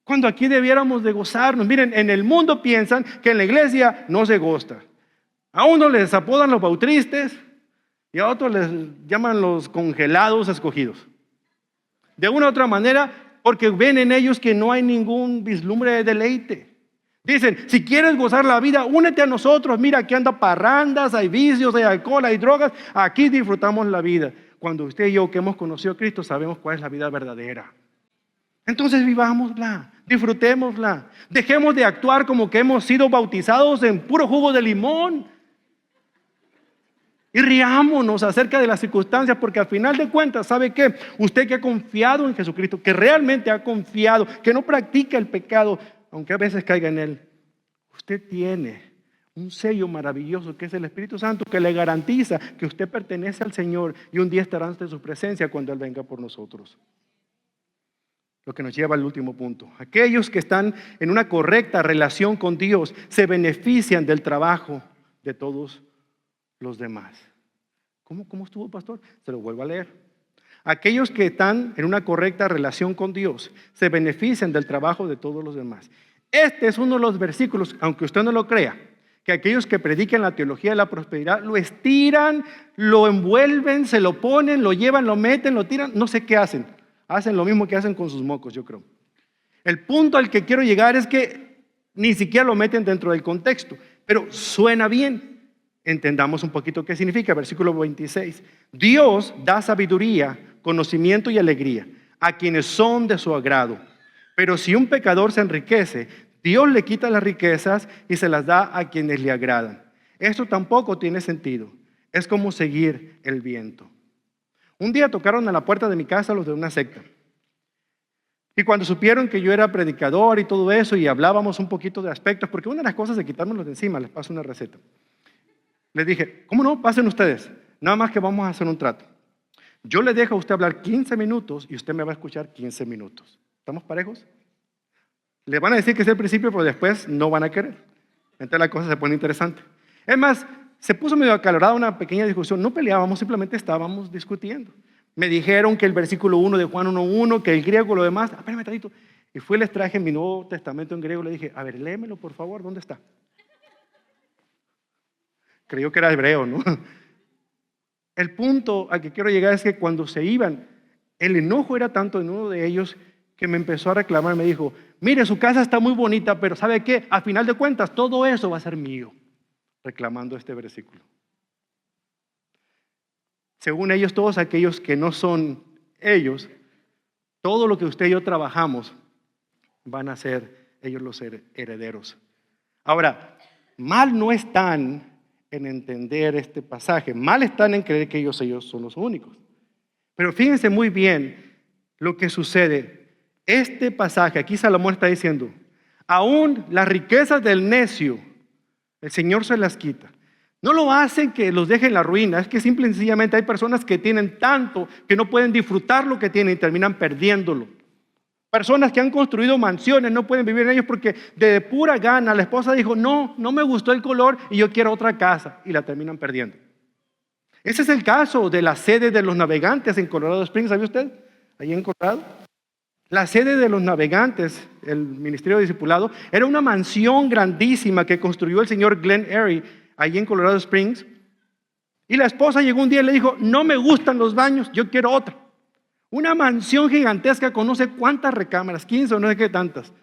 Speaker 1: Cuando aquí debiéramos de gozarnos. Miren, en el mundo piensan que en la iglesia no se goza. A uno les apodan los bautristas y a otros les llaman los congelados escogidos. De una u otra manera, porque ven en ellos que no hay ningún vislumbre de deleite. Dicen, si quieres gozar la vida, únete a nosotros. Mira, aquí anda parrandas, hay vicios, hay alcohol, hay drogas. Aquí disfrutamos la vida. Cuando usted y yo que hemos conocido a Cristo sabemos cuál es la vida verdadera. Entonces vivámosla, disfrutémosla. Dejemos de actuar como que hemos sido bautizados en puro jugo de limón. Y riámonos acerca de las circunstancias, porque al final de cuentas, ¿sabe qué? Usted que ha confiado en Jesucristo, que realmente ha confiado, que no practica el pecado, aunque a veces caiga en él, usted tiene un sello maravilloso que es el Espíritu Santo, que le garantiza que usted pertenece al Señor y un día estará ante su presencia cuando Él venga por nosotros. Lo que nos lleva al último punto. Aquellos que están en una correcta relación con Dios se benefician del trabajo de todos los demás. ¿Cómo estuvo, pastor? Se lo vuelvo a leer. Aquellos que están en una correcta relación con Dios se benefician del trabajo de todos los demás. Este es uno de los versículos, aunque usted no lo crea, que aquellos que predican la teología de la prosperidad lo estiran, lo envuelven, se lo ponen, lo llevan, lo meten, lo tiran, no sé qué hacen. Hacen lo mismo que hacen con sus mocos, yo creo. El punto al que quiero llegar es que ni siquiera lo meten dentro del contexto, pero suena bien. Entendamos un poquito qué significa. Versículo 26. Dios da sabiduría, conocimiento y alegría a quienes son de su agrado. Pero si un pecador se enriquece, Dios le quita las riquezas y se las da a quienes le agradan. Esto tampoco tiene sentido. Es como seguir el viento. Un día tocaron a la puerta de mi casa los de una secta. Y cuando supieron que yo era predicador y todo eso, y hablábamos un poquito de aspectos, porque una de las cosas de quitármelos de encima, les paso una receta. Les dije, ¿cómo no? Pasen ustedes. Nada más que vamos a hacer un trato. Yo le dejo a usted hablar 15 minutos y usted me va a escuchar 15 minutos. ¿Estamos parejos? Le van a decir que es el principio, pero después no van a querer. Entonces la cosa se pone interesante. Es más, se puso medio acalorada una pequeña discusión. No peleábamos, simplemente estábamos discutiendo. Me dijeron que el versículo 1 de Juan 1:1, que el griego, lo demás. Espérame tantito. Y fui y les traje mi Nuevo Testamento en griego. Le dije, a ver, léemelo por favor, ¿dónde está? Creyó que era hebreo, ¿no? El punto al que quiero llegar es que cuando se iban, el enojo era tanto en uno de ellos que me empezó a reclamar. Me dijo, mire, su casa está muy bonita, pero ¿sabe qué? A final de cuentas, todo eso va a ser mío. Reclamando este versículo. Según ellos, todos aquellos que no son ellos, todo lo que usted y yo trabajamos, van a ser ellos los herederos. Ahora, mal no están en entender este pasaje, mal están en creer que ellos son los únicos. Pero fíjense muy bien lo que sucede. Este pasaje, aquí Salomón está diciendo, aún las riquezas del necio, el Señor se las quita. No lo hacen que los dejen en la ruina, es que simple y sencillamente hay personas que tienen tanto que no pueden disfrutar lo que tienen y terminan perdiéndolo. Personas que han construido mansiones no pueden vivir en ellos porque de pura gana la esposa dijo, no me gustó el color y yo quiero otra casa, y la terminan perdiendo. Ese es el caso de la sede de los navegantes en Colorado Springs, ¿sabe usted? Ahí en Colorado. La sede de los navegantes, el ministerio de discipulado, era una mansión grandísima que construyó el señor Glenn Airy allí en Colorado Springs. Y la esposa llegó un día y le dijo, no me gustan los baños, yo quiero otra. Una mansión gigantesca con no sé cuántas recámaras, 15 o no sé qué tantas.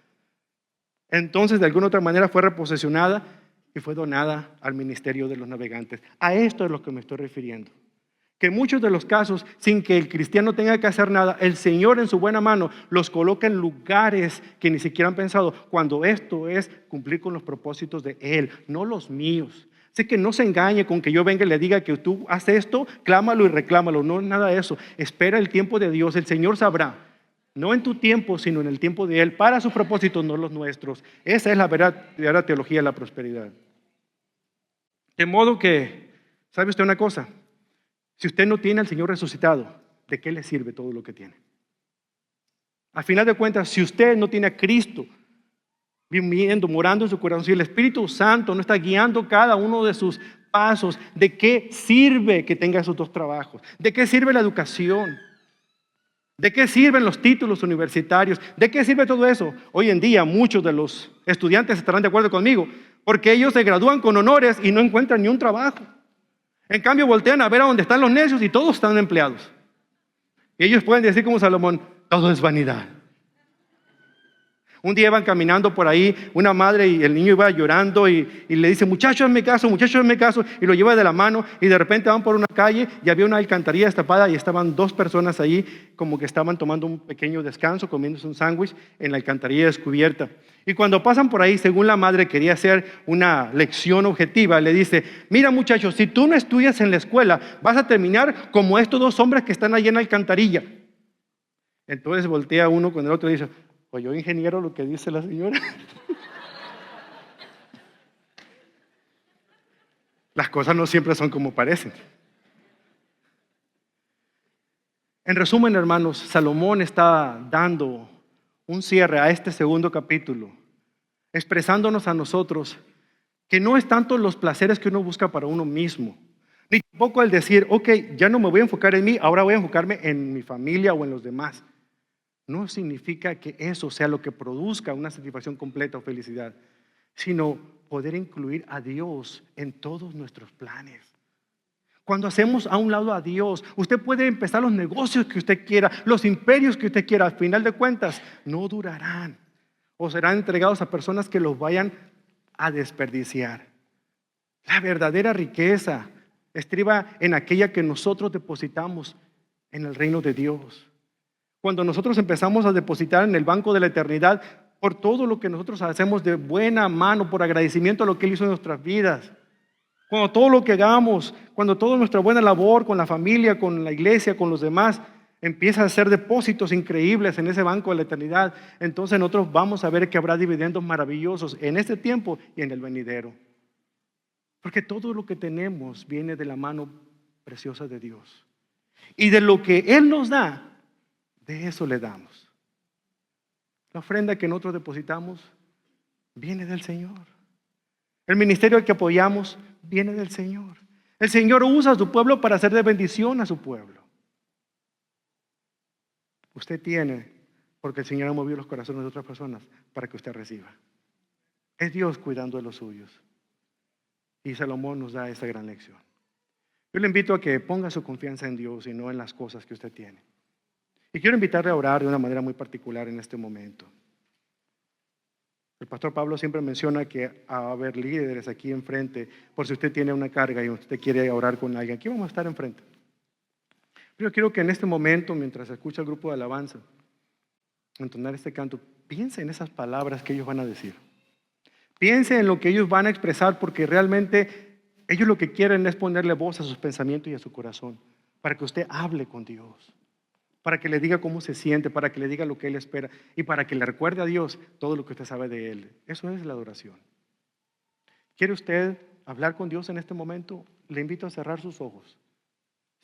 Speaker 1: Entonces de alguna otra manera fue reposesionada y fue donada al ministerio de los navegantes. A esto es lo que me estoy refiriendo. Que en muchos de los casos, sin que el cristiano tenga que hacer nada, el Señor en su buena mano los coloca en lugares que ni siquiera han pensado, cuando esto es cumplir con los propósitos de Él, no los míos. Así que no se engañe con que yo venga y le diga que tú haces esto, clámalo y reclámalo. No es nada de eso. Espera el tiempo de Dios, el Señor sabrá. No en tu tiempo, sino en el tiempo de Él, para sus propósitos, no los nuestros. Esa es la verdadera teología de la prosperidad. De modo que, ¿sabe usted una cosa? Si usted no tiene al Señor resucitado, ¿de qué le sirve todo lo que tiene? Al final de cuentas, si usted no tiene a Cristo viviendo, morando en su corazón, si el Espíritu Santo no está guiando cada uno de sus pasos, ¿de qué sirve que tenga esos dos trabajos? ¿De qué sirve la educación? ¿De qué sirven los títulos universitarios? ¿De qué sirve todo eso? Hoy en día muchos de los estudiantes estarán de acuerdo conmigo, porque ellos se gradúan con honores y no encuentran ni un trabajo. En cambio voltean a ver a dónde están los necios y todos están empleados. Y ellos pueden decir como Salomón, todo es vanidad. Un día iban caminando por ahí una madre y el niño iba llorando y le dice, muchacho, hazme caso, y lo lleva de la mano y de repente van por una calle y había una alcantarilla destapada y estaban dos personas ahí como que estaban tomando un pequeño descanso, comiéndose un sándwich en la alcantarilla descubierta. Y cuando pasan por ahí, según la madre quería hacer una lección objetiva, le dice, mira muchacho, si tú no estudias en la escuela, vas a terminar como estos dos hombres que están allí en la alcantarilla. Entonces voltea uno con el otro y dice, pues yo ingeniero lo que dice la señora. Las cosas no siempre son como parecen. En resumen, hermanos, Salomón está dando un cierre a este segundo capítulo, expresándonos a nosotros que no es tanto los placeres que uno busca para uno mismo, ni tampoco el decir, ok, ya no me voy a enfocar en mí, ahora voy a enfocarme en mi familia o en los demás. No significa que eso sea lo que produzca una satisfacción completa o felicidad, sino poder incluir a Dios en todos nuestros planes. Cuando hacemos a un lado a Dios, usted puede empezar los negocios que usted quiera, los imperios que usted quiera, al final de cuentas no durarán o serán entregados a personas que los vayan a desperdiciar. La verdadera riqueza estriba en aquella que nosotros depositamos en el reino de Dios. Cuando nosotros empezamos a depositar en el banco de la eternidad por todo lo que nosotros hacemos de buena mano, por agradecimiento a lo que Él hizo en nuestras vidas. Cuando todo lo que hagamos, cuando toda nuestra buena labor con la familia, con la iglesia, con los demás, empieza a hacer depósitos increíbles en ese banco de la eternidad, entonces nosotros vamos a ver que habrá dividendos maravillosos en este tiempo y en el venidero. Porque todo lo que tenemos viene de la mano preciosa de Dios. Y de lo que Él nos da, de eso le damos. La ofrenda que nosotros depositamos viene del Señor. El ministerio al que apoyamos viene del Señor. El Señor usa a su pueblo para hacer de bendición a su pueblo. Usted tiene, porque el Señor ha movido los corazones de otras personas para que usted reciba. Es Dios cuidando de los suyos. Y Salomón nos da esta gran lección. Yo le invito a que ponga su confianza en Dios y no en las cosas que usted tiene. Y quiero invitarle a orar de una manera muy particular en este momento. El pastor Pablo siempre menciona que va a haber líderes aquí enfrente, por si usted tiene una carga y usted quiere orar con alguien. Aquí vamos a estar enfrente. Pero yo quiero que en este momento, mientras escucha el grupo de alabanza, entonar este canto, piense en esas palabras que ellos van a decir. Piense en lo que ellos van a expresar, porque realmente ellos lo que quieren es ponerle voz a sus pensamientos y a su corazón, para que usted hable con Dios. para que le diga cómo se siente, para que le diga lo que Él espera y para que le recuerde a Dios todo lo que usted sabe de Él. Eso es la adoración. ¿Quiere usted hablar con Dios en este momento? Le invito a cerrar sus ojos.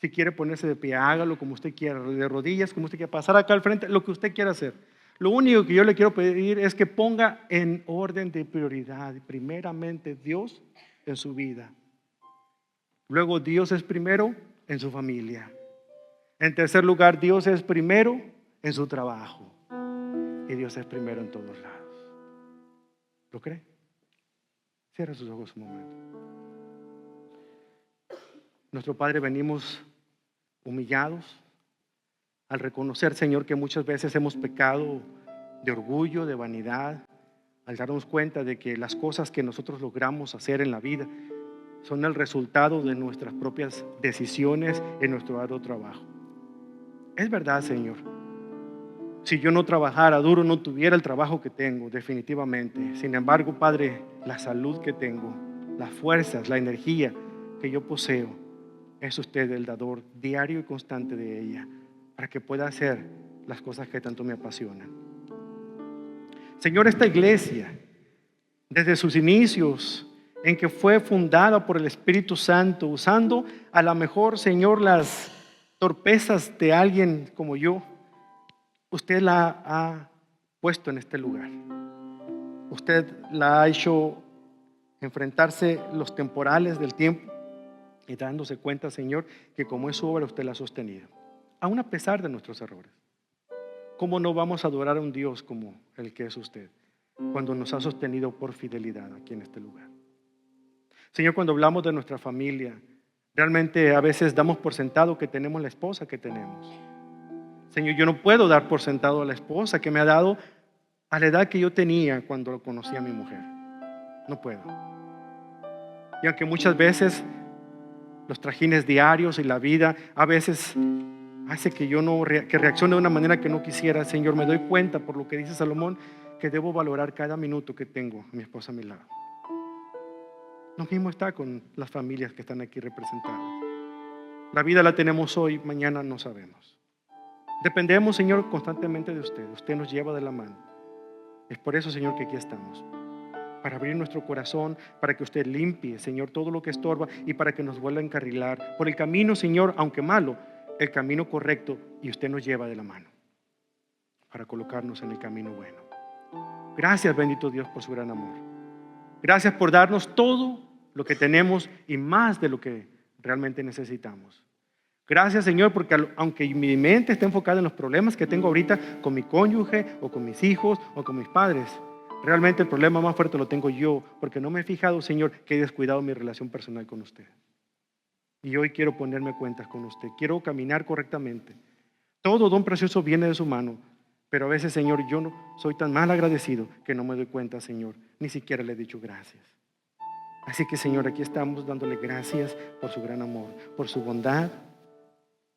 Speaker 1: Si quiere ponerse de pie, hágalo como usted quiera, de rodillas, como usted quiera, pasar acá al frente, lo que usted quiera hacer. Lo único que yo le quiero pedir es que ponga en orden de prioridad, primeramente Dios en su vida. Luego Dios es primero en su familia. En tercer lugar, Dios es primero en su trabajo. Y Dios es primero en todos lados. ¿Lo cree? Cierra sus ojos un momento. Nuestro Padre, venimos humillados al reconocer, Señor, que muchas veces hemos pecado de orgullo, de vanidad, al darnos cuenta de que las cosas que nosotros logramos hacer en la vida son el resultado de nuestras propias decisiones en nuestro arduo trabajo. Es verdad, Señor. Si yo no trabajara duro, no tuviera el trabajo que tengo, definitivamente. Sin embargo, Padre, la salud que tengo, las fuerzas, la energía que yo poseo, es usted el dador diario y constante de ella, para que pueda hacer las cosas que tanto me apasionan. Señor, esta iglesia, desde sus inicios, en que fue fundada por el Espíritu Santo, usando a lo mejor, Señor, las torpezas de alguien como yo, usted la ha puesto en este lugar. Usted la ha hecho enfrentarse los temporales del tiempo y dándose cuenta, Señor, que como es su obra, usted la ha sostenido, aún a pesar de nuestros errores. ¿Cómo no vamos a adorar a un Dios como el que es usted, cuando nos ha sostenido por fidelidad aquí en este lugar? Señor, cuando hablamos de nuestra familia, realmente a veces damos por sentado que tenemos la esposa que tenemos. Señor, yo no puedo dar por sentado a la esposa que me ha dado a la edad que yo tenía cuando conocí a mi mujer. No puedo. Y aunque muchas veces los trajines diarios y la vida a veces hace que yo que reaccione de una manera que no quisiera, Señor, me doy cuenta por lo que dice Salomón, que debo valorar cada minuto que tengo a mi esposa a mi lado. Lo mismo está con las familias que están aquí representadas. La vida la tenemos hoy, mañana no sabemos. Dependemos, Señor, constantemente de usted. Usted nos lleva de la mano. Es por eso, Señor, que aquí estamos. Para abrir nuestro corazón, para que usted limpie, Señor, todo lo que estorba y para que nos vuelva a encarrilar por el camino, Señor, aunque malo, el camino correcto, y usted nos lleva de la mano para colocarnos en el camino bueno. Gracias, bendito Dios, por su gran amor. Gracias por darnos todo lo que tenemos y más de lo que realmente necesitamos. Gracias, Señor, porque aunque mi mente está enfocada en los problemas que tengo ahorita con mi cónyuge o con mis hijos o con mis padres, realmente el problema más fuerte lo tengo yo, porque no me he fijado, Señor, que he descuidado mi relación personal con usted. Y hoy quiero ponerme cuentas con usted. Quiero caminar correctamente. Todo don precioso viene de su mano. Pero a veces, Señor, yo no soy tan mal agradecido que no me doy cuenta, Señor. Ni siquiera le he dicho gracias. Así que, Señor, aquí estamos dándole gracias por su gran amor, por su bondad,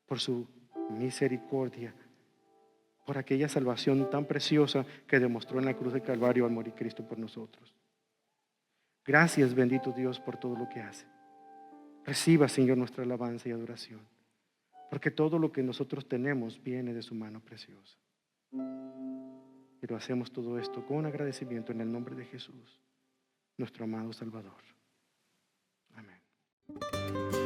Speaker 1: por su misericordia, por aquella salvación tan preciosa que demostró en la cruz de Calvario al morir Cristo por nosotros. Gracias, bendito Dios, por todo lo que hace. Reciba, Señor, nuestra alabanza y adoración, porque todo lo que nosotros tenemos viene de su mano preciosa. Pero hacemos todo esto con agradecimiento en el nombre de Jesús, nuestro amado Salvador. Amén.